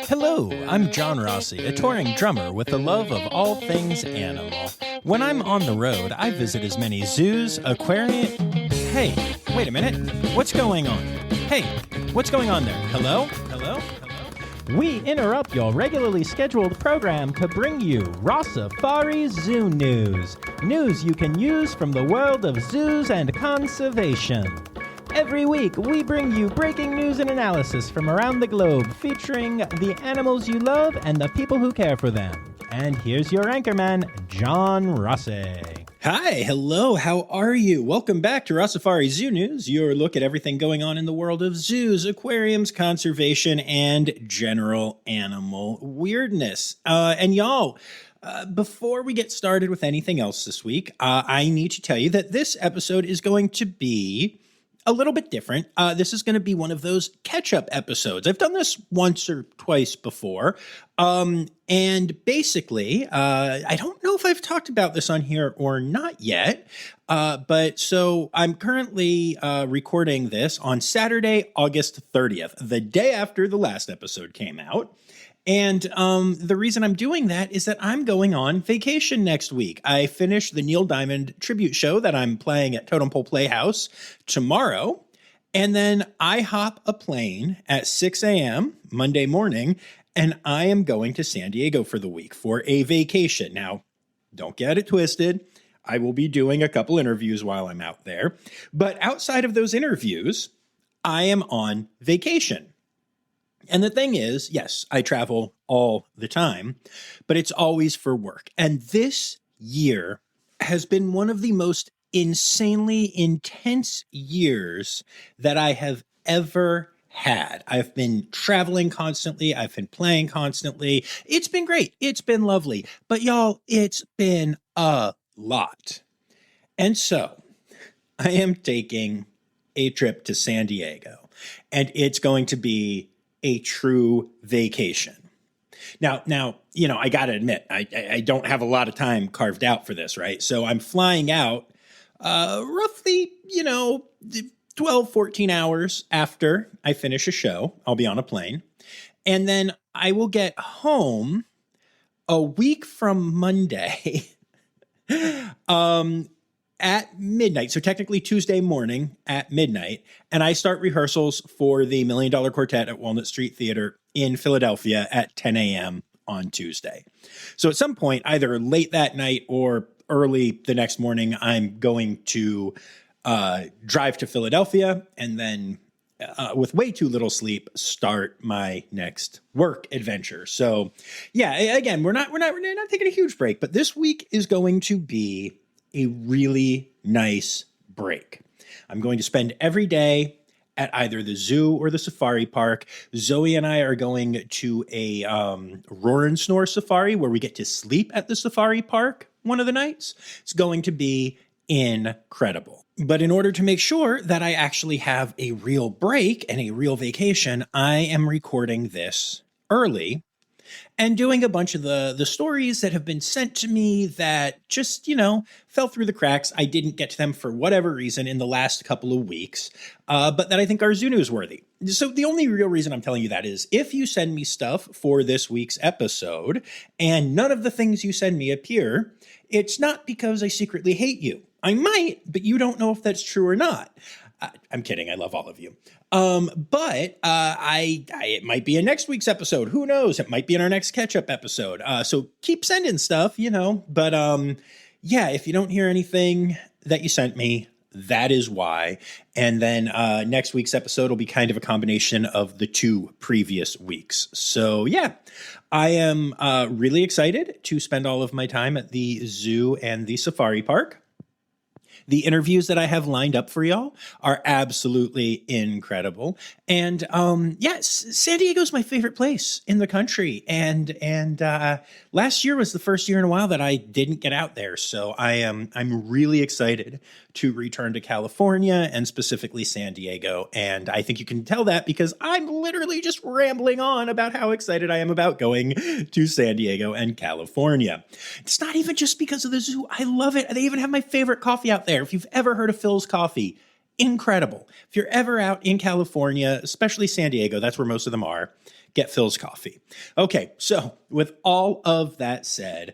Hello, I'm John Rossi, a touring drummer with the love of all things animal. When I'm on the road, I visit as many zoos, aquariums... Hey, wait a minute. What's going on? Hey, what's going on there? Hello? Hello? Hello? We interrupt your regularly scheduled program to bring you Rossifari Zoo news. News you can use from the world of zoos and conservation. Every week, we bring you breaking news and analysis from around the globe, featuring the animals you love and the people who care for them. And here's your anchorman, John Rossi. Hi, hello, how are you? Welcome back to Rossifari Zoo News, your look at everything going on in the world of zoos, aquariums, conservation, and general animal weirdness. And y'all, before we get started with anything else this week, I need to tell you that this episode is going to be a little bit different. This is going to be one of those catch-up episodes. I've done this once or twice before. And basically, I don't know if I've talked about this on here or not yet. But so I'm currently recording this on Saturday, August 30th, the day after the last episode came out. And the reason I'm doing that is that I'm going on vacation next week. I finish the Neil Diamond tribute show that I'm playing at Totem Pole Playhouse tomorrow. And then I hop a plane at 6 a.m. Monday morning, and I am going to San Diego for the week for a vacation. Now, don't get it twisted. I will be doing a couple interviews while I'm out there. But outside of those interviews, I am on vacation. And the thing is, yes, I travel all the time, but it's always for work. And this year has been one of the most insanely intense years that I have ever had. I've been traveling constantly. I've been playing constantly. It's been great. It's been lovely. But y'all, it's been a lot. And so I am taking a trip to San Diego, and it's going to be a true vacation. Now, you know, I got to admit, I don't have a lot of time carved out for this, right? So I'm flying out roughly, 12, 14 hours after I finish a show. I'll be on a plane. And then I will get home a week from Monday at midnight. So technically Tuesday morning at midnight. And I start rehearsals for the $1 Million Quartet at Walnut Street Theater in Philadelphia at 10 a.m. on Tuesday. So at some point, either late that night or early the next morning, I'm going to drive to Philadelphia and then with way too little sleep, start my next work adventure. So yeah, again, we're not taking a huge break, but this week is going to be a really nice break. I'm going to spend every day at either the zoo or the safari park. Zoe and I are going to a roar and snore safari where we get to sleep at the safari park one of the nights. It's going to be incredible. But in order to make sure that I actually have a real break and a real vacation, I am recording this early and doing a bunch of the stories that have been sent to me that just, fell through the cracks. I didn't get to them for whatever reason in the last couple of weeks, but that I think are zoo news worthy. So the only real reason I'm telling you that is if you send me stuff for this week's episode and none of the things you send me appear, it's not because I secretly hate you. I might, but you don't know if that's true or not. I'm kidding. I love all of you. But it might be in next week's episode. Who knows? It might be in our next catch-up episode. So keep sending stuff, But yeah, if you don't hear anything that you sent me, that is why. And then next week's episode will be kind of a combination of the two previous weeks. So yeah, I am really excited to spend all of my time at the zoo and the safari park. The interviews that I have lined up for y'all are absolutely incredible. And yes, San Diego's my favorite place in the country. And last year was the first year in a while that I didn't get out there. So I'm really excited to return to California and specifically San Diego. And I think you can tell that because I'm literally just rambling on about how excited I am about going to San Diego and California. It's not even just because of the zoo. I love it. They even have my favorite coffee out there. If you've ever heard of Phil's Coffee, incredible. If you're ever out in California, especially San Diego, that's where most of them are, get Phil's coffee. Okay, so with all of that said,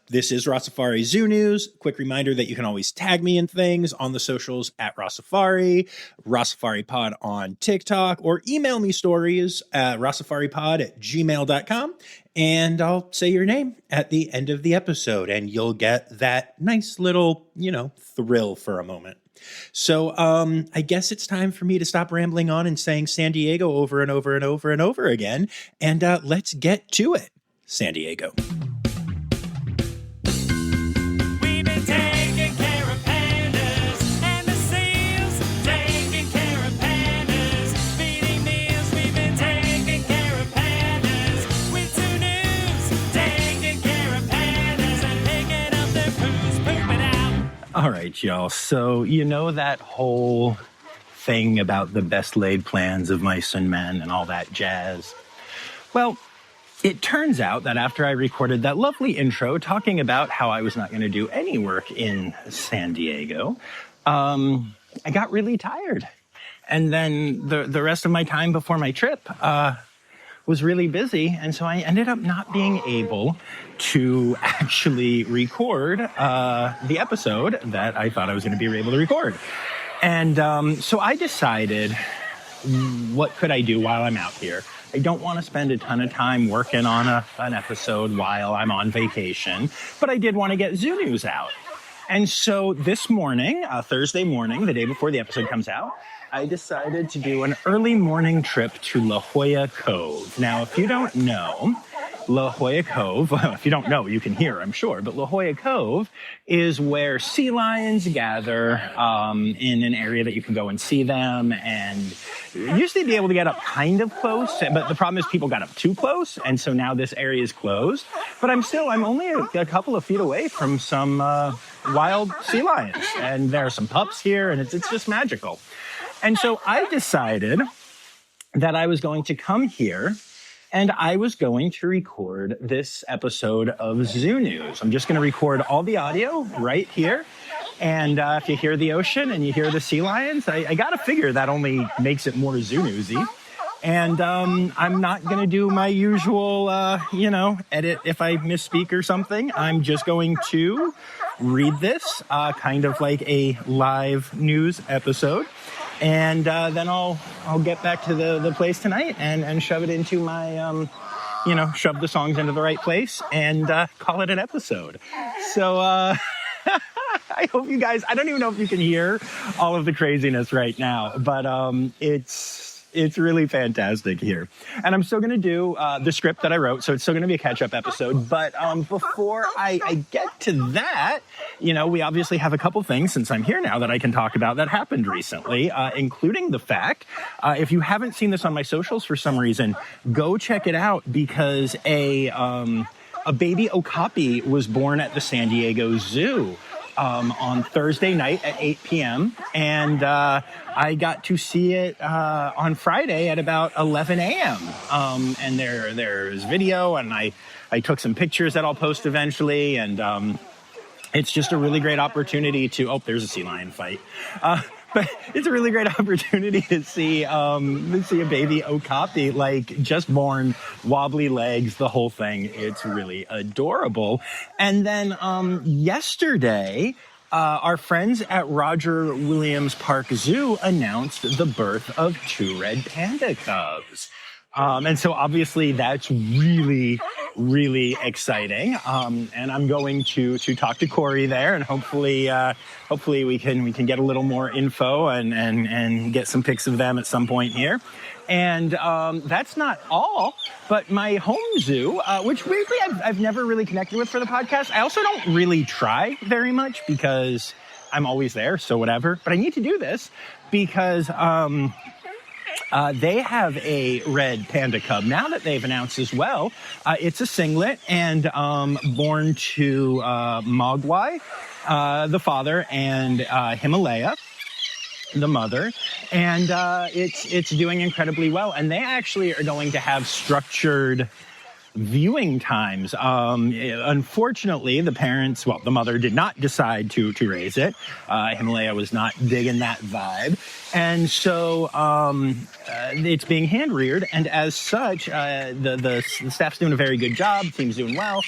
this is Rossifari Zoo News. Quick reminder that you can always tag me in things on the socials at Rossifari, Rossifari Pod on TikTok, or email me stories at rossifaripod@gmail.com. And I'll say your name at the end of the episode, and you'll get that nice little, thrill for a moment. So I guess it's time for me to stop rambling on and saying San Diego over and over and over and over again. And let's get to it. San Diego. All right, y'all. So you know that whole thing about the best laid plans of mice and men and all that jazz? Well, it turns out that after I recorded that lovely intro talking about how I was not going to do any work in San Diego, I got really tired. And then the rest of my time before my trip was really busy, and so I ended up not being able to actually record the episode that I thought I was going to be able to record. And so I decided, what could I do while I'm out here? I don't want to spend a ton of time working on an episode while I'm on vacation, but I did want to get Zoo News out. And so this morning, Thursday morning, the day before the episode comes out, I decided to do an early morning trip to La Jolla Cove. Now, if you don't know, La Jolla Cove, well, if you don't know, you can hear, I'm sure, but La Jolla Cove is where sea lions gather in an area that you can go and see them, and used to be able to get up kind of close, but the problem is people got up too close, and so now this area is closed. But I'm only a couple of feet away from some wild sea lions, and there are some pups here, and it's just magical. And so I decided that I was going to come here and I was going to record this episode of Zoo News. I'm just going to record all the audio right here. And if you hear the ocean and you hear the sea lions, I got to figure that only makes it more Zoo Newsy. And I'm not going to do my usual, edit if I misspeak or something. I'm just going to read this, kind of like a live news episode. And then I'll get back to the place tonight and shove it into my, shove the songs into the right place and call it an episode. So I hope you guys, I don't even know if you can hear all of the craziness right now, but it's really fantastic here. And I'm still going to do the script that I wrote, so it's still going to be a catch-up episode. But before I get to that, we obviously have a couple things, since I'm here now, that I can talk about that happened recently, including the fact, if you haven't seen this on my socials for some reason, go check it out, because a baby okapi was born at the San Diego Zoo on Thursday night at 8 p.m. And I got to see it on Friday at about 11 a.m. And there's video, and I took some pictures that I'll post eventually. And it's just a really great opportunity to, oh, there's a sea lion fight. But it's a really great opportunity to see a baby okapi, like just born, wobbly legs, the whole thing. It's really adorable. And then yesterday, our friends at Roger Williams Park Zoo announced the birth of 2 red panda cubs. And so obviously that's really, really exciting. And I'm going to talk to Corey there, and hopefully we can get a little more info and get some pics of them at some point here. And that's not all, but my home zoo, which weirdly I've never really connected with for the podcast. I also don't really try very much because I'm always there, so whatever. But I need to do this because they have a red panda cub now that they've announced as well. It's a singlet and born to Mogwai, the father, and Himalaya, the mother, and it's doing incredibly well. And they actually are going to have structured viewing times. Unfortunately, the mother did not decide to raise it. Himalaya was not digging that vibe. And so it's being hand reared. And as such, the staff's doing a very good job. The team's doing well.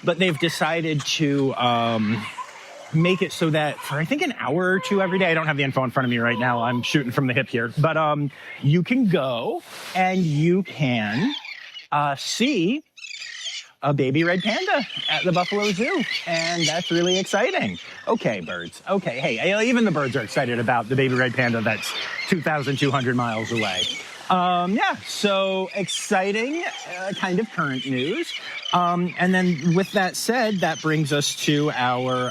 But they've decided to make it so that for, I think, an hour or two every day, I don't have the info in front of me right now. I'm shooting from the hip here. But you can go and you can see a baby red panda at the Buffalo Zoo. And that's really exciting. Okay, birds. Okay, hey, even the birds are excited about the baby red panda that's 2,200 miles away. So exciting, kind of current news. And then with that said, that brings us to our,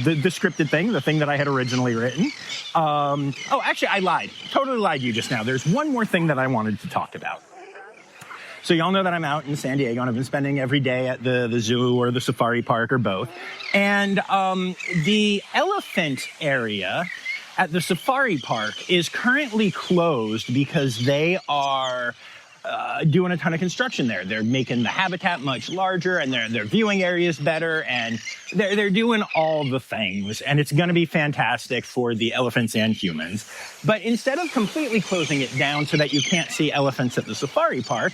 the scripted thing, the thing that I had originally written. Actually, I lied. Totally lied to you just now. There's one more thing that I wanted to talk about. So y'all know that I'm out in San Diego and I've been spending every day at the zoo or the safari park or both. And the elephant area at the safari park is currently closed because they are doing a ton of construction there. They're making the habitat much larger and their viewing areas better, and they're doing all the things, and it's going to be fantastic for the elephants and humans. But instead of completely closing it down so that you can't see elephants at the safari park,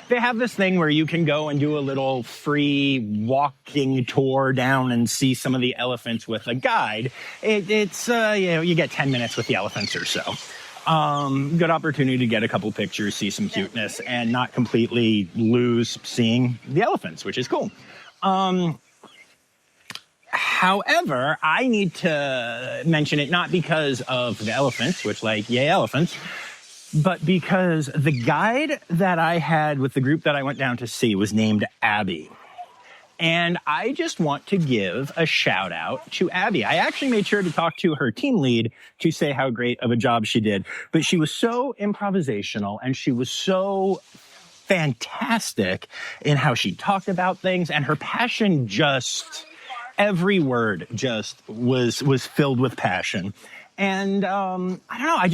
they have this thing where you can go and do a little free walking tour down and see some of the elephants with a guide. It's you get 10 minutes with the elephants or so. Good opportunity to get a couple pictures, see some cuteness, and not completely lose seeing the elephants, which is cool. However, I need to mention it not because of the elephants, which, like, yay elephants, but because the guide that I had with the group that I went down to see was named Abby. And I just want to give a shout out to Abby. I actually made sure to talk to her team lead to say how great of a job she did. But she was so improvisational and she was so fantastic in how she talked about things, and her passion every word just was filled with passion. And I don't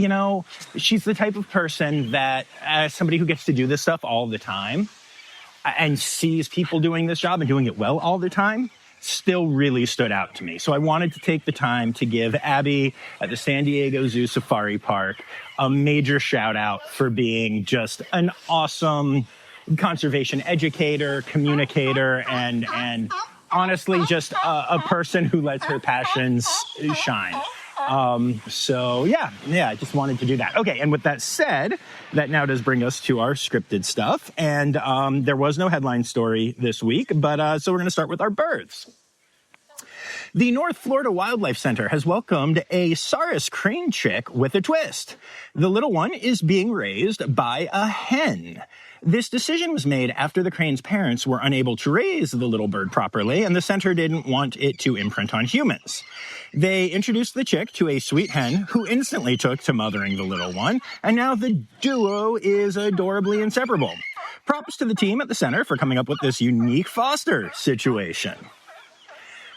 know, she's the type of person that, as somebody who gets to do this stuff all the time and sees people doing this job and doing it well all the time, still really stood out to me. So I wanted to take the time to give Abby at the San Diego Zoo Safari Park a major shout out for being just an awesome conservation educator, communicator, and honestly just a person who lets her passions shine. I just wanted to do that. Okay, and with that said, that now does bring us to our scripted stuff. And there was no headline story this week, but so we're going to start with our birds. The North Florida Wildlife Center has welcomed a Saurus crane chick with a twist. The little one is being raised by a hen. This decision was made after the crane's parents were unable to raise the little bird properly, and the center didn't want it to imprint on humans. They introduced the chick to a sweet hen who instantly took to mothering the little one, and now the duo is adorably inseparable. Props to the team at the center for coming up with this unique foster situation.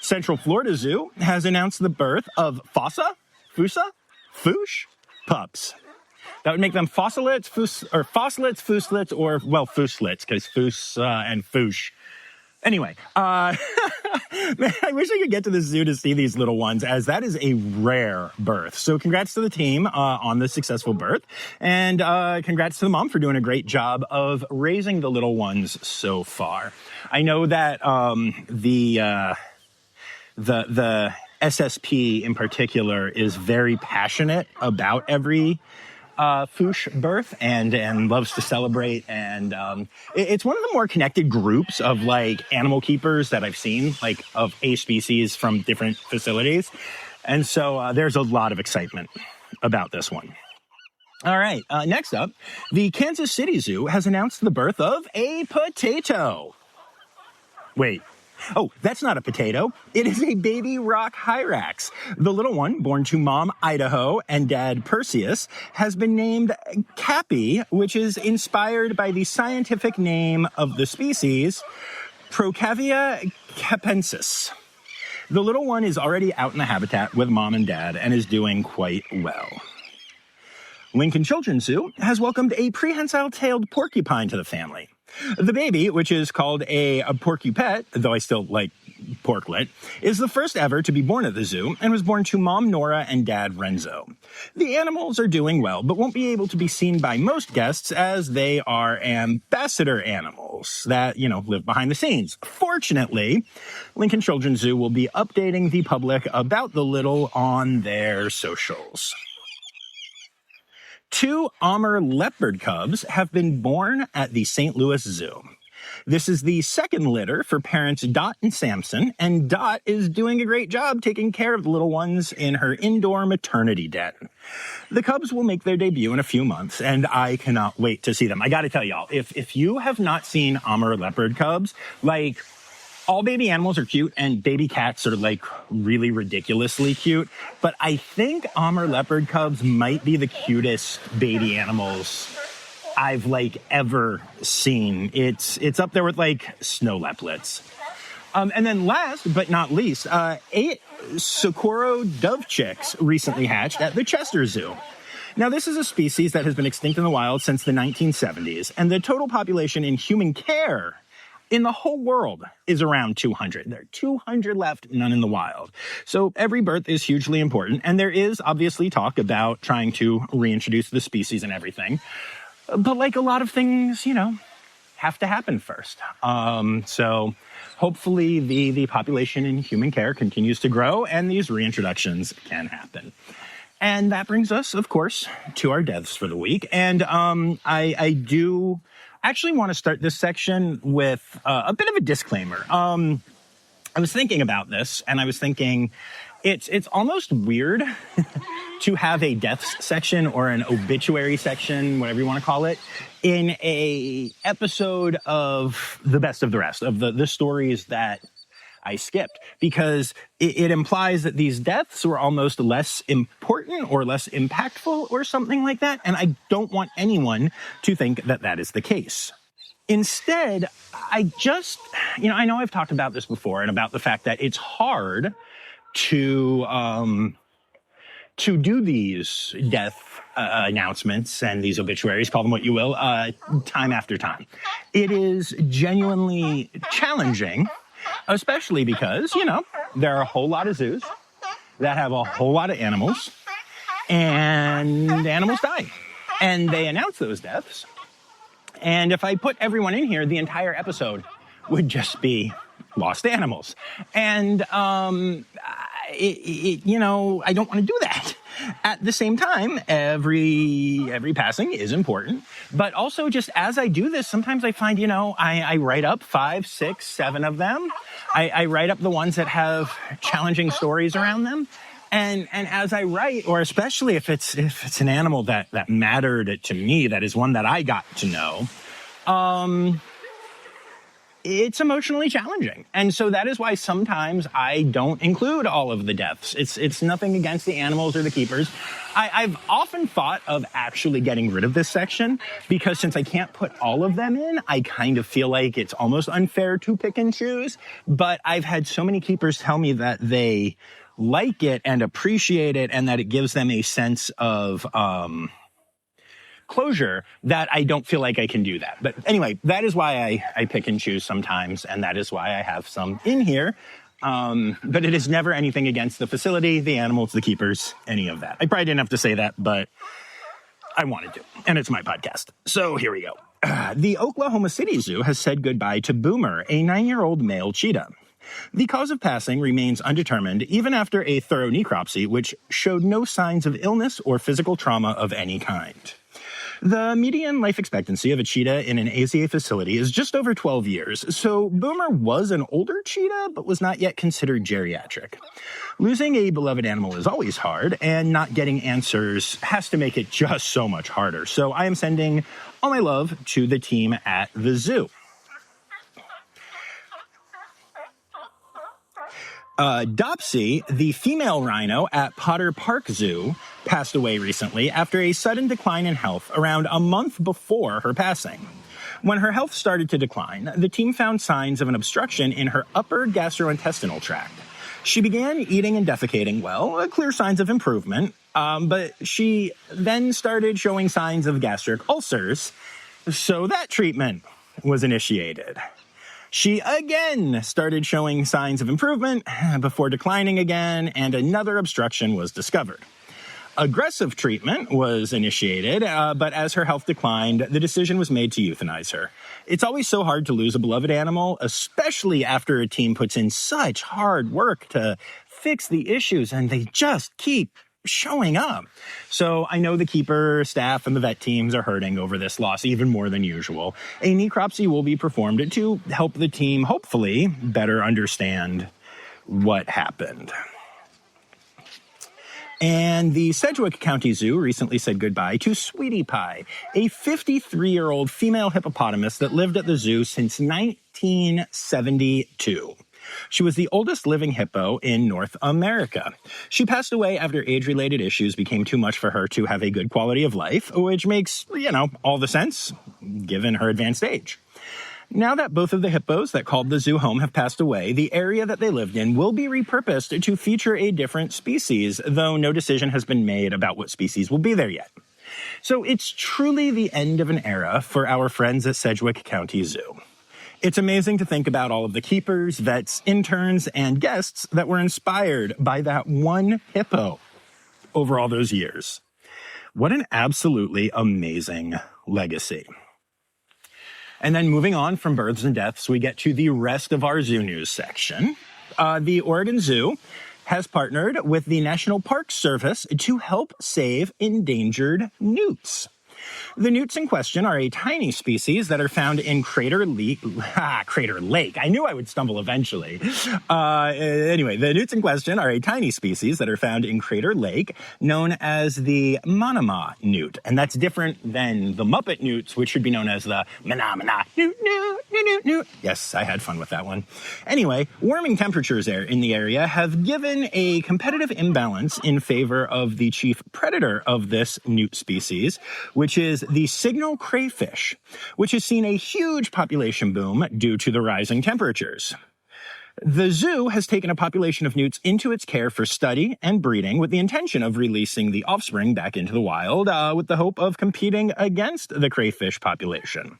Central Florida Zoo has announced the birth of Fossa, Foosh pups. That would make them fossilets, fooslets, or, well, fooslets, because foos and foosh. Anyway, man, I wish I could get to the zoo to see these little ones, as that is a rare birth. So congrats to the team on the successful birth, and congrats to the mom for doing a great job of raising the little ones so far. I know that the SSP in particular is very passionate about every Foosh birth and loves to celebrate, and it's one of the more connected groups of like animal keepers that I've seen, like of a species from different facilities, and so there's a lot of excitement about this one. All right, next up, the Kansas City Zoo has announced the birth of a potato. Wait. Oh, that's not a potato. It is a baby rock hyrax. The little one, born to mom Idaho and dad Perseus, has been named Cappy, which is inspired by the scientific name of the species, Procavia capensis. The little one is already out in the habitat with mom and dad and is doing quite well. Lincoln Children's Zoo has welcomed a prehensile-tailed porcupine to the family. The baby, which is called a porcupet, though I still like porklet, is the first ever to be born at the zoo and was born to mom Nora and dad Renzo. The animals are doing well, but won't be able to be seen by most guests as they are ambassador animals that, live behind the scenes. Fortunately, Lincoln Children's Zoo will be updating the public about the little on their socials. 2 Amur leopard cubs have been born at the St. Louis Zoo. This is the second litter for parents Dot and Samson, and Dot is doing a great job taking care of the little ones in her indoor maternity den. The cubs will make their debut in a few months, and I cannot wait to see them. I gotta tell y'all, if you have not seen Amur leopard cubs, all baby animals are cute, and baby cats are, really ridiculously cute. But I think Amur leopard cubs might be the cutest baby animals I've, ever seen. It's up there with, snow leopards. And then last but not least, 8 Socorro dove chicks recently hatched at the Chester Zoo. Now, this is a species that has been extinct in the wild since the 1970s, and the total population in human care in the whole world is around 200. There are 200 left, none in the wild. So every birth is hugely important, and there is obviously talk about trying to reintroduce the species and everything. But a lot of things, have to happen first. So hopefully the population in human care continues to grow and these reintroductions can happen. And that brings us, of course, to our deaths for the week. And I do actually want to start this section with a bit of a disclaimer. I was thinking about this, and I was thinking it's almost weird to have a deaths section or an obituary section, whatever you want to call it, in a episode of The Best of the Rest, of the stories that I skipped, because it implies that these deaths were almost less important or less impactful or something like that, and I don't want anyone to think that that is the case. Instead, I just, I know I've talked about this before and about the fact that it's hard to do these death announcements and these obituaries, call them what you will, time after time. It is genuinely challenging, especially because, there are a whole lot of zoos that have a whole lot of animals, and animals die. And they announce those deaths. And if I put everyone in here, the entire episode would just be lost animals. And, I don't want to do that. At the same time, every passing is important. But also, just as I do this, sometimes I find, I write up 5, 6, 7 of them. I write up the ones that have challenging stories around them. And as I write, or especially if it's an animal that mattered to me, that is one that I got to know, it's emotionally challenging. And so that is why sometimes I don't include all of the deaths. It's nothing against the animals or the keepers. I've often thought of actually getting rid of this section because since I can't put all of them in, I kind of feel like it's almost unfair to pick and choose. But I've had so many keepers tell me that they like it and appreciate it and that it gives them a sense of closure that I don't feel like I can do that. But anyway, that is why I pick and choose sometimes, and that is why I have some in here. But it is never anything against the facility, the animals, the keepers, any of that. I probably didn't have to say that, but I wanted to, and it's my podcast. So here we go. The Oklahoma City Zoo has said goodbye to Boomer, a 9-year-old male cheetah. The cause of passing remains undetermined even after a thorough necropsy, which showed no signs of illness or physical trauma of any kind. The median life expectancy of a cheetah in an AZA facility is just over 12 years, so Boomer was an older cheetah, but was not yet considered geriatric. Losing a beloved animal is always hard, and not getting answers has to make it just so much harder. So I am sending all my love to the team at the zoo. Dopsy, the female rhino at Potter Park Zoo, passed away recently after a sudden decline in health around a month before her passing. When her health started to decline, the team found signs of an obstruction in her upper gastrointestinal tract. She began eating and defecating well, clear signs of improvement, but she then started showing signs of gastric ulcers. So that treatment was initiated. She again started showing signs of improvement before declining again, and another obstruction was discovered. Aggressive treatment was initiated, but as her health declined, the decision was made to euthanize her. It's always so hard to lose a beloved animal, especially after a team puts in such hard work to fix the issues, and they just keep showing up. So I know the keeper, staff, and the vet teams are hurting over this loss even more than usual. A necropsy will be performed to help the team, hopefully, better understand what happened. And the Sedgwick County Zoo recently said goodbye to Sweetie Pie, a 53-year-old female hippopotamus that lived at the zoo since 1972. She was the oldest living hippo in North America. She passed away after age-related issues became too much for her to have a good quality of life, which makes, all the sense, given her advanced age. Now that both of the hippos that called the zoo home have passed away, the area that they lived in will be repurposed to feature a different species, though no decision has been made about what species will be there yet. So it's truly the end of an era for our friends at Sedgwick County Zoo. It's amazing to think about all of the keepers, vets, interns, and guests that were inspired by that one hippo over all those years. What an absolutely amazing legacy. And then moving on from births and deaths, we get to the rest of our zoo news section. The Oregon Zoo has partnered with the National Park Service to help save endangered newts. The newts in question are a tiny species that are found in Crater Lake. I knew I would stumble eventually. Anyway, the newts in question are a tiny species that are found in Crater Lake, known as the Manama newt. And that's different than the Muppet newts, which should be known as the Manamana newt. Yes, I had fun with that one. Anyway, warming temperatures there in the area have given a competitive imbalance in favor of the chief predator of this newt species, which is the signal crayfish, which has seen a huge population boom due to the rising temperatures. The zoo has taken a population of newts into its care for study and breeding with the intention of releasing the offspring back into the wild with the hope of competing against the crayfish population.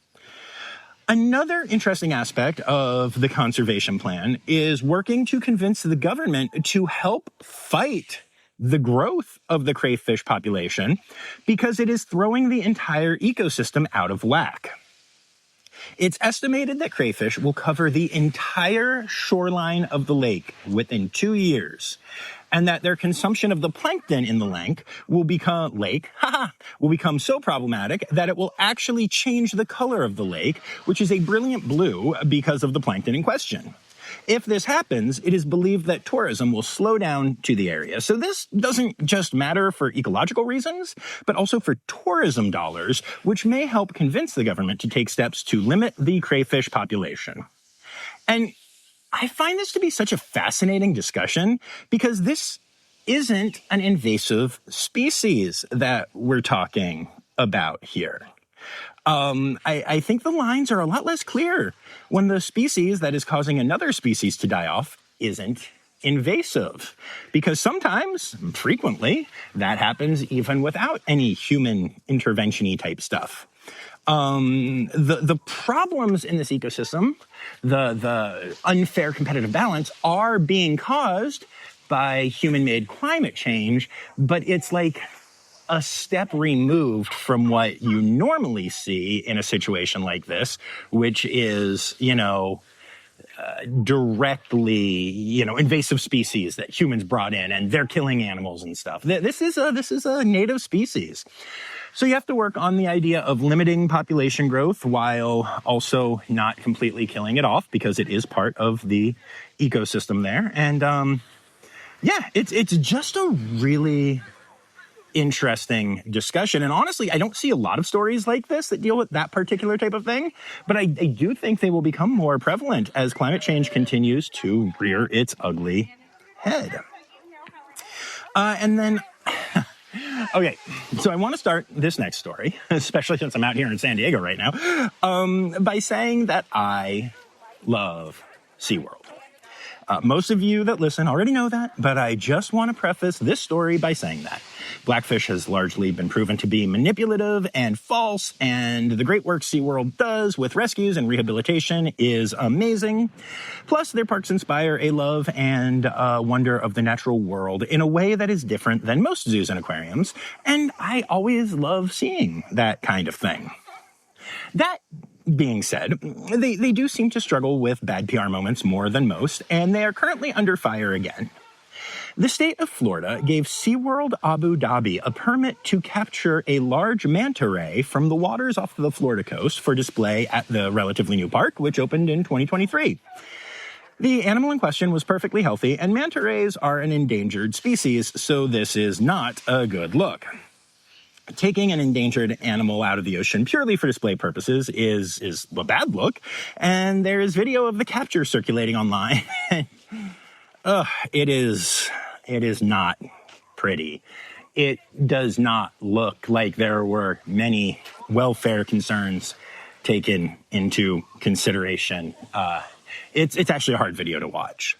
Another interesting aspect of the conservation plan is working to convince the government to help fight the growth of the crayfish population because it is throwing the entire ecosystem out of whack. It's estimated that crayfish will cover the entire shoreline of the lake within 2 years, and that their consumption of the plankton in the lake will become so problematic that it will actually change the color of the lake, which is a brilliant blue because of the plankton in question. If this happens, it is believed that tourism will slow down to the area. So this doesn't just matter for ecological reasons, but also for tourism dollars, which may help convince the government to take steps to limit the crayfish population. And I find this to be such a fascinating discussion because this isn't an invasive species that we're talking about here. I think the lines are a lot less clear when the species that is causing another species to die off isn't invasive. Because sometimes, frequently, that happens even without any human intervention-y type stuff. The problems in this ecosystem, the unfair competitive balance, are being caused by human-made climate change, but it's like a step removed from what you normally see in a situation like this, which is, directly, invasive species that humans brought in and they're killing animals and stuff. This is a native species. So you have to work on the idea of limiting population growth while also not completely killing it off because it is part of the ecosystem there. And, it's just a really interesting discussion. And honestly, I don't see a lot of stories like this that deal with that particular type of thing, but I do think they will become more prevalent as climate change continues to rear its ugly head. Okay, so I want to start this next story, especially since I'm out here in San Diego right now, by saying that I love SeaWorld. Most of you that listen already know that, but I just want to preface this story by saying that Blackfish has largely been proven to be manipulative and false, and the great work SeaWorld does with rescues and rehabilitation is amazing. Plus, their parks inspire a love and wonder of the natural world in a way that is different than most zoos and aquariums, and I always love seeing that kind of thing. That being said, they do seem to struggle with bad PR moments more than most, and they are currently under fire again. The state of Florida gave SeaWorld Abu Dhabi a permit to capture a large manta ray from the waters off the Florida coast for display at the relatively new park, which opened in 2023. The animal in question was perfectly healthy, and manta rays are an endangered species, so this is not a good look. Taking an endangered animal out of the ocean purely for display purposes is a bad look, and there is video of the capture circulating online. It is not pretty. It does not look like there were many welfare concerns taken into consideration. It's actually a hard video to watch.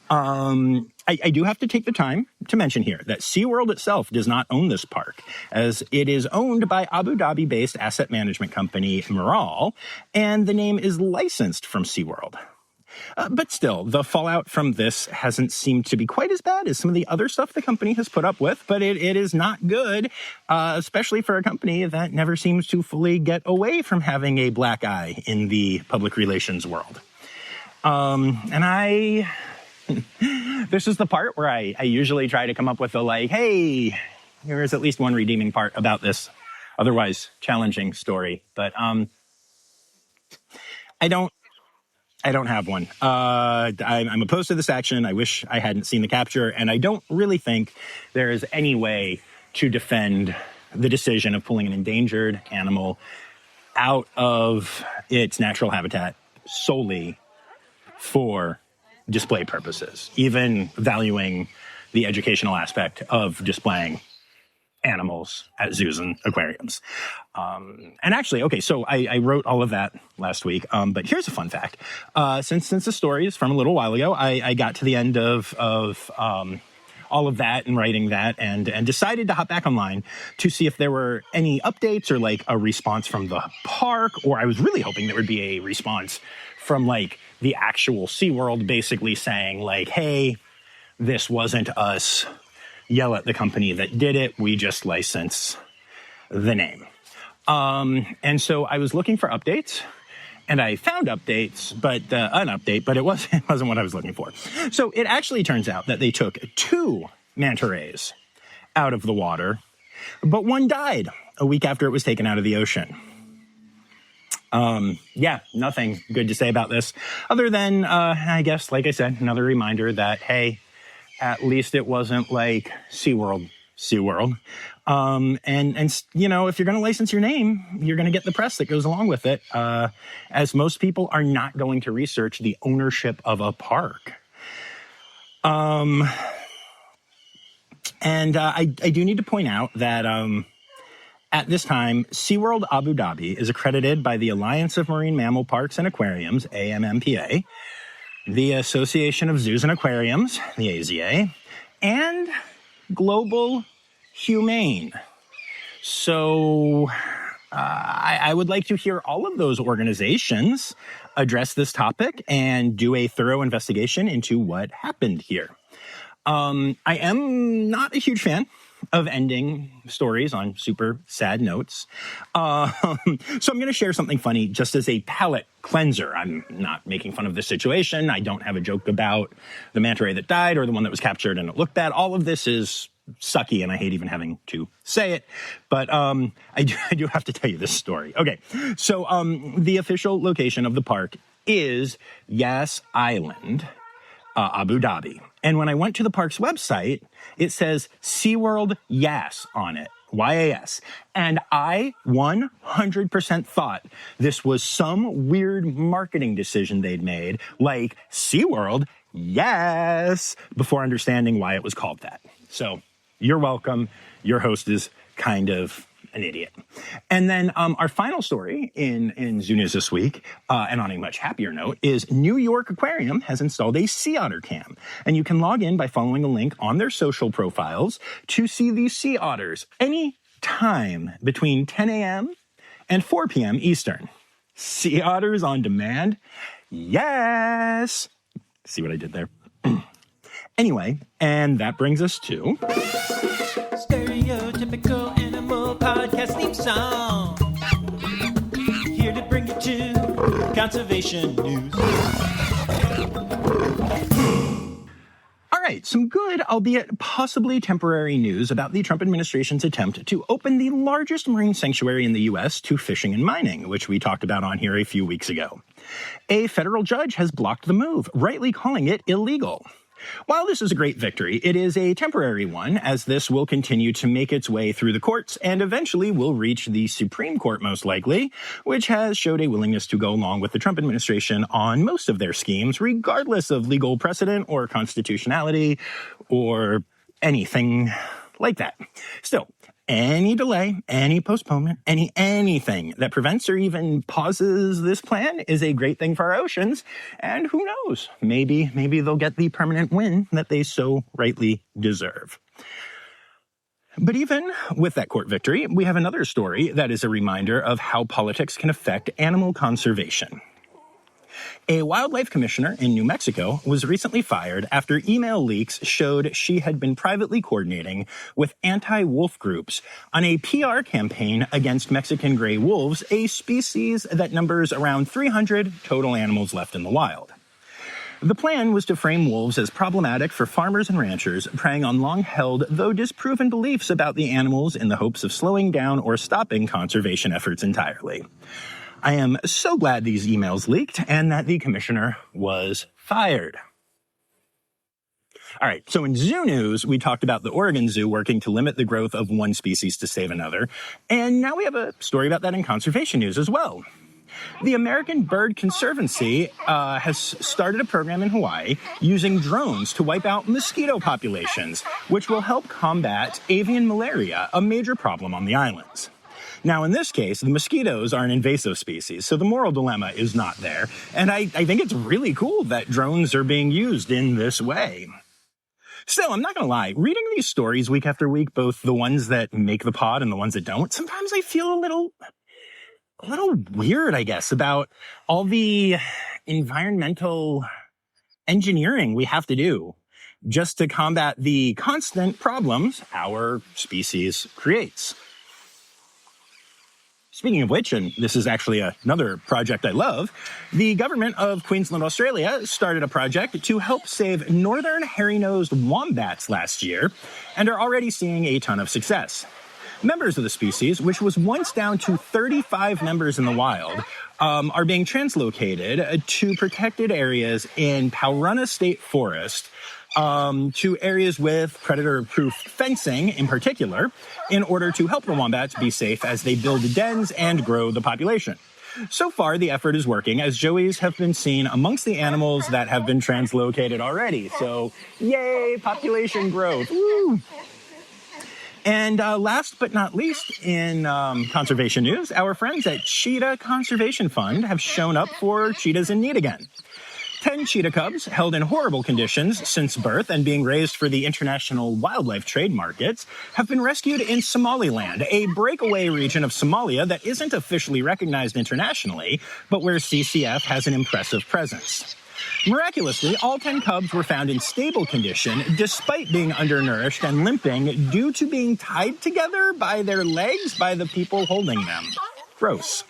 I do have to take the time to mention here that SeaWorld itself does not own this park, as it is owned by Abu Dhabi-based asset management company Miral, and the name is licensed from SeaWorld. But still, the fallout from this hasn't seemed to be quite as bad as some of the other stuff the company has put up with, but it is not good, especially for a company that never seems to fully get away from having a black eye in the public relations world. This is the part where I usually try to come up with hey, here is at least one redeeming part about this otherwise challenging story. But I don't have one. I'm opposed to this action. I wish I hadn't seen the capture, and I don't really think there is any way to defend the decision of pulling an endangered animal out of its natural habitat solely for display purposes, even valuing the educational aspect of displaying animals at zoos and aquariums. And actually, okay, so I wrote all of that last week, but here's a fun fact. Since the story is from a little while ago, I got to the end of all of that and writing that and decided to hop back online to see if there were any updates or a response from the park, or I was really hoping there would be a response from the actual SeaWorld basically saying hey, this wasn't us. Yell at the company that did it. We just license the name. And so I was looking for updates, and I found updates, but an update, but it wasn't what I was looking for. So it actually turns out that they took 2 manta rays out of the water, but one died a week after it was taken out of the ocean. Nothing good to say about this other than, I guess, like I said, another reminder that, hey, at least it wasn't SeaWorld. And if you're going to license your name, you're going to get the press that goes along with it, as most people are not going to research the ownership of a park. And I do need to point out that, at this time, SeaWorld Abu Dhabi is accredited by the Alliance of Marine Mammal Parks and Aquariums, AMMPA, the Association of Zoos and Aquariums, the AZA, and Global Humane. So I would like to hear all of those organizations address this topic and do a thorough investigation into what happened here. I am not a huge fan of ending stories on super sad notes. So I'm going to share something funny just as a palate cleanser. I'm not making fun of the situation. I don't have a joke about the manta ray that died or the one that was captured and it looked bad. All of this is sucky, and I hate even having to say it. But I do have to tell you this story. Okay, so the official location of the park is Yas Island, Abu Dhabi. And when I went to the park's website, it says SeaWorld Yas on it, YAS. And I 100% thought this was some weird marketing decision they'd made, like SeaWorld Yes, before understanding why it was called that. So you're welcome. Your host is kind of an idiot. And then our final story in Zoo News this week, and on a much happier note, is New York Aquarium has installed a sea otter cam. And you can log in by following a link on their social profiles to see these sea otters any time between 10 a.m. and 4 p.m. Eastern. Sea otters on demand? Yes! See what I did there? Anyway, and that brings us to... Stereotypical animal podcast theme song. Here to bring you to conservation news. All right, some good, albeit possibly temporary news about the Trump administration's attempt to open the largest marine sanctuary in the U.S. to fishing and mining, which we talked about on here a few weeks ago. A federal judge has blocked the move, rightly calling it illegal. While this is a great victory, it is a temporary one, as this will continue to make its way through the courts and eventually will reach the Supreme Court most likely, which has showed a willingness to go along with the Trump administration on most of their schemes, regardless of legal precedent or constitutionality or anything like that. Still, any delay, any postponement, anything that prevents or even pauses this plan is a great thing for our oceans. And who knows, maybe they'll get the permanent win that they so rightly deserve. But even with that court victory, we have another story that is a reminder of how politics can affect animal conservation. A wildlife commissioner in New Mexico was recently fired after email leaks showed she had been privately coordinating with anti-wolf groups on a PR campaign against Mexican gray wolves, a species that numbers around 300 total animals left in the wild. The plan was to frame wolves as problematic for farmers and ranchers, preying on long-held, though disproven beliefs about the animals in the hopes of slowing down or stopping conservation efforts entirely. I am so glad these emails leaked and that the commissioner was fired. All right, so in Zoo News, we talked about the Oregon Zoo working to limit the growth of one species to save another, and now we have a story about that in conservation news as well. The American Bird Conservancy has started a program in Hawaii using drones to wipe out mosquito populations, which will help combat avian malaria, a major problem on the islands. Now, in this case, the mosquitoes are an invasive species, so the moral dilemma is not there. And I think it's really cool that drones are being used in this way. Still, I'm not going to lie, reading these stories week after week, both the ones that make the pod and the ones that don't, sometimes I feel a little weird, I guess, about all the environmental engineering we have to do just to combat the constant problems our species creates. Speaking of which, and this is actually another project I love, the government of Queensland, Australia started a project to help save northern hairy-nosed wombats last year and are already seeing a ton of success. Members of the species, which was once down to 35 members in the wild, are being translocated to protected areas in Paurana State Forest, to areas with predator-proof fencing in particular, in order to help the wombats be safe as they build dens and grow the population. So far, the effort is working, as joeys have been seen amongst the animals that have been translocated already. So, yay, population growth. Woo! And last but not least, in conservation news, our friends at Cheetah Conservation Fund have shown up for cheetahs in need again. 10 cheetah cubs, held in horrible conditions since birth and being raised for the international wildlife trade markets, have been rescued in Somaliland, a breakaway region of Somalia that isn't officially recognized internationally, but where CCF has an impressive presence. Miraculously, all 10 cubs were found in stable condition, despite being undernourished and limping due to being tied together by their legs by the people holding them. Gross.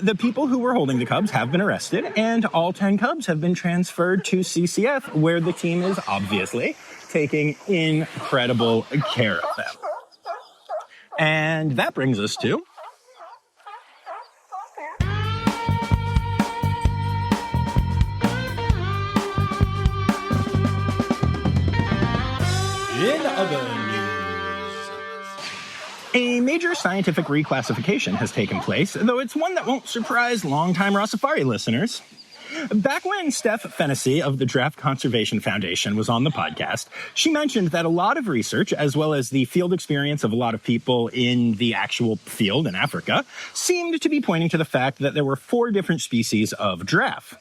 The people who were holding the cubs have been arrested, and all 10 cubs have been transferred to CCF, where the team is obviously taking incredible care of them. And that brings us to... In other news, a major scientific reclassification has taken place, though it's one that won't surprise longtime Rossifari listeners. Back when Steph Fennessy of the Giraffe Conservation Foundation was on the podcast, she mentioned that a lot of research, as well as the field experience of a lot of people in the actual field in Africa, seemed to be pointing to the fact that there were 4 different species of giraffe.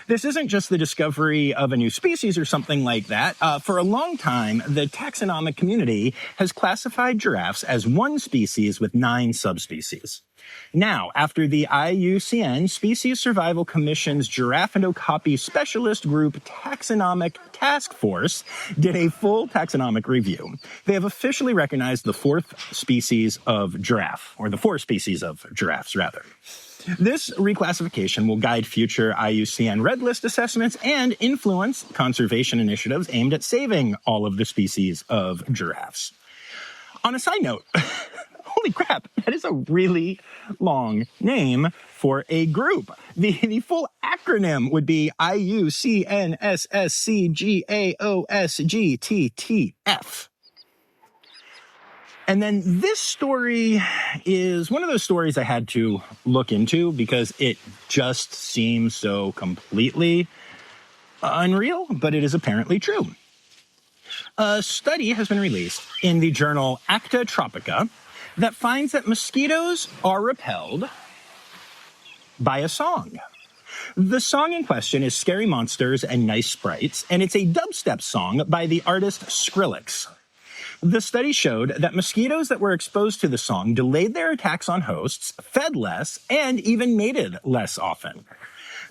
This isn't just the discovery of a new species or something like that. For a long time, the taxonomic community has classified giraffes as one species with 9 subspecies. Now, after the IUCN Species Survival Commission's Giraffe and Okapi Specialist Group Taxonomic Task Force did a full taxonomic review, they have officially recognized the 4th species of giraffe, or the 4 species of giraffes, rather. This reclassification will guide future IUCN Red List assessments and influence conservation initiatives aimed at saving all of the species of giraffes. On a side note, holy crap, that is a really long name for a group. The full acronym would be IUCNSSCGAOSGTTF. And then this story is one of those stories I had to look into because it just seems so completely unreal, but it is apparently true. A study has been released in the journal Acta Tropica that finds that mosquitoes are repelled by a song. The song in question is Scary Monsters and Nice Sprites, and it's a dubstep song by the artist Skrillex. The study showed that mosquitoes that were exposed to the song delayed their attacks on hosts, fed less, and even mated less often.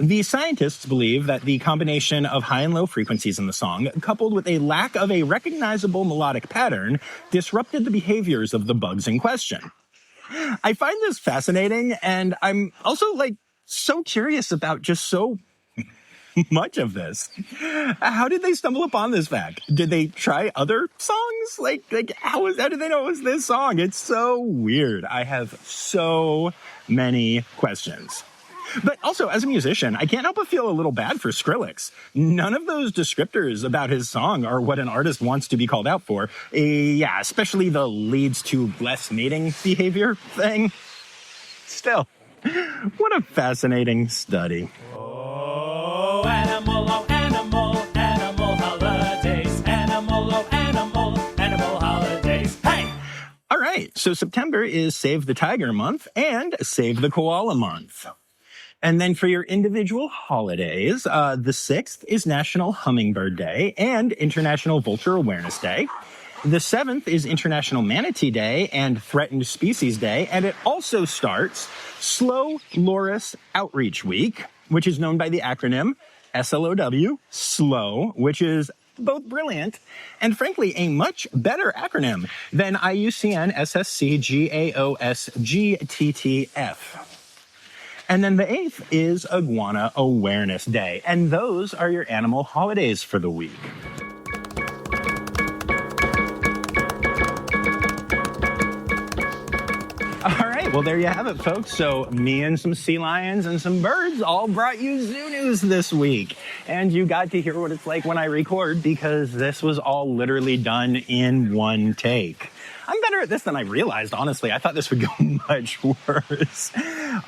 The scientists believe that the combination of high and low frequencies in the song, coupled with a lack of a recognizable melodic pattern, disrupted the behaviors of the bugs in question. I find this fascinating, and I'm also, so curious about just so much of this. How did they stumble upon this fact? Did they try other songs? How did they know it was this song? It's so weird. I have so many questions. But also, as a musician, I can't help but feel a little bad for Skrillex. None of those descriptors about his song are what an artist wants to be called out for. Yeah, especially the leads to less mating behavior thing. Still, what a fascinating study. Oh, animal holidays. Animal holidays. Hey! All right, so September is Save the Tiger Month and Save the Koala Month. And then for your individual holidays, the 6th is National Hummingbird Day and International Vulture Awareness Day. The 7th is International Manatee Day and Threatened Species Day. And it also starts Slow Loris Outreach Week, which is known by the acronym SLOW, SLOW, which is both brilliant and, frankly, a much better acronym than IUCN SSCGAOSGTTF. And then the 8th is Iguana Awareness Day. And those are your animal holidays for the week. All right, well, there you have it, folks. So me and some sea lions and some birds all brought you zoo news this week. And you got to hear what it's like when I record because this was all literally done in one take. I'm better at this than I realized, honestly. I thought this would go much worse.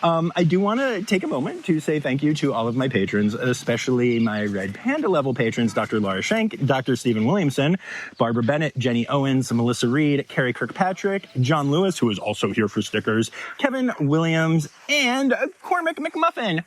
I do want to take a moment to say thank you to all of my patrons, especially my Red Panda level patrons, Dr. Laura Schenk, Dr. Stephen Williamson, Barbara Bennett, Jenny Owens, Melissa Reed, Carrie Kirkpatrick, John Lewis, who is also here for stickers, Kevin Williams, and Cormac McMuffin.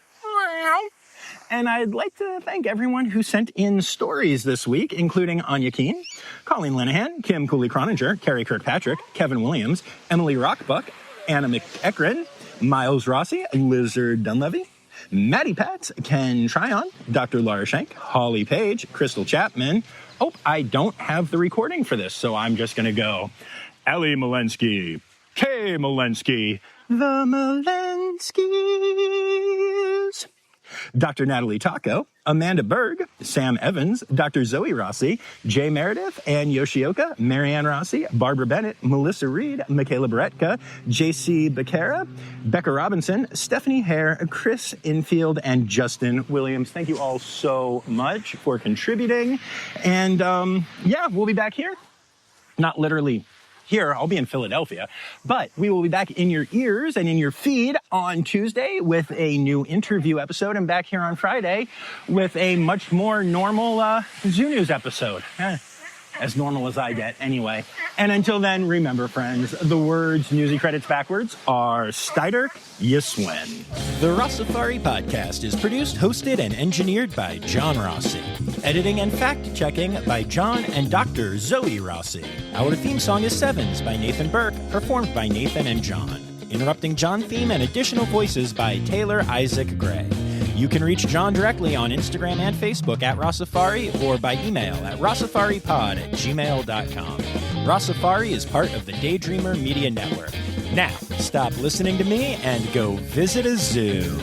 And I'd like to thank everyone who sent in stories this week, including Anya Keene, Colleen Linehan, Kim Cooley-Croninger, Carrie Kirkpatrick, Kevin Williams, Emily Rockbuck, Anna McEachran, Miles Rossi, Lizard Dunlevy, Maddie Patz, Ken Tryon, Dr. Laura Schenk, Holly Page, Crystal Chapman. Oh, I don't have the recording for this, so I'm just going to go. Ellie Malensky, Kay Malensky, the Malenskys. Dr. Natalie Taco, Amanda Berg, Sam Evans, Dr. Zoe Rossi, Jay Meredith, Ann Yoshioka, Marianne Rossi, Barbara Bennett, Melissa Reed, Michaela Beretka, JC Becerra, Becca Robinson, Stephanie Hare, Chris Infield, and Justin Williams. Thank you all so much for contributing. And yeah, we'll be back here. Not literally here. I'll be in Philadelphia. But we will be back in your ears and in your feed on Tuesday with a new interview episode, and back here on Friday with a much more normal Zoo News episode. As normal as I get, anyway. And until then, remember, friends, the words Newsy credits backwards are Steider, you swim. The Rossifari podcast is produced, hosted, and engineered by John Rossi. Editing and fact-checking by John and Dr. Zoe Rossi. Our theme song is Sevens by Nathan Burke, performed by Nathan and John. Interrupting John theme and additional voices by Taylor Isaac Gray. You can reach John directly on Instagram and Facebook at Rossifari or by email at rossifaripod@gmail.com. Rossifari is part of the Daydreamer Media Network. Now, stop listening to me and go visit a zoo.